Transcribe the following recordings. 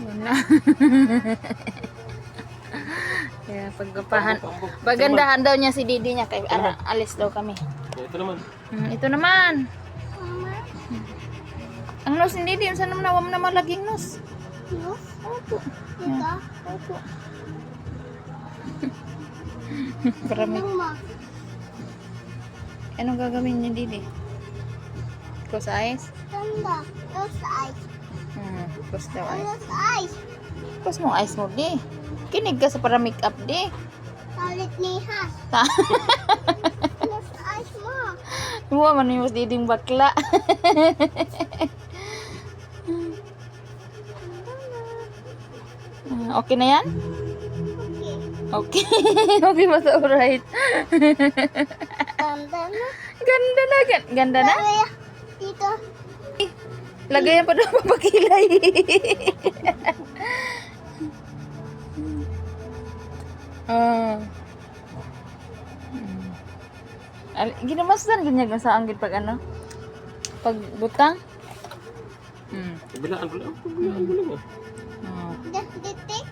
Yun na. Kaya pagandahan daw niya si Didi niya kay alis daw kami. Ito naman. Ito naman. Ang nose ni Didi, saan naman nawam naman laging nose? Nose? Opo. Ito? Opo. Paramik. Anong gagawin niya Didi? Close eyes? Tanda. Close eyes. Close daw eyes. Close eyes. Close mo eyes mo di. Kinig ka sa para make up di. Talit ni Has. Close eyes mo. Huwag man yung Diding bakla. Okay na yan? Okay. Okay. Okay ba ito? Alright. Tanda na. Ganda na. Ganda na? Kaya, dito. Lagayan pa daw mapakilay. Ginamasdan ganyan sa anggit pag ano? Pag butang? Bilaan ko lang. Bilaan ko lang. Litik.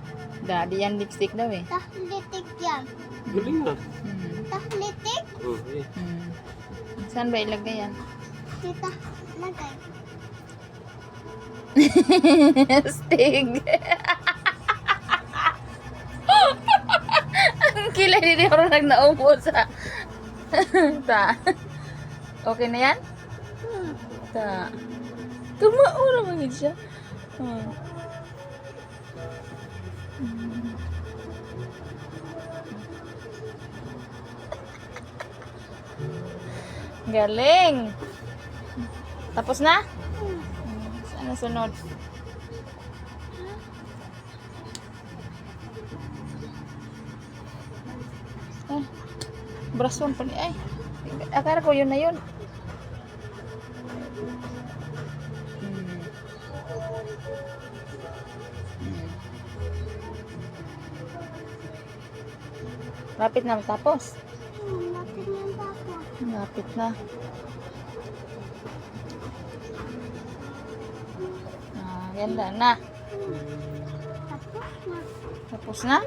Dadi yan lipstick daw eh. Litik yan. Galing na. Litik. Okay. Saan ba ilagay yan? Dito. Lagay. Stig. Ang kilay ni Dior nagnaupo sa ta. Okay na yan? Ta. Tumao naman yun siya. Galing. Tapos na? Saan na sunod? Brason pa ni ay. Akala ko yun na yun. Lapit na matapos. Lapit na ako. Lapit na. Ganda na. Tapos na. Tapos na?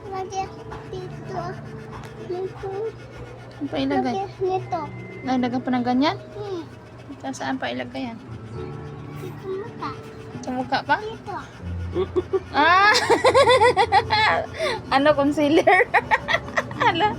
Lagay dito. Nito. Saan pa ilagay? Lagay nito. Nalagyan pa ng ganyan? Saan pa ilagay yan? Dito mata. Sa mukha pa? Dito. Ah! Ano, concealer? Hala.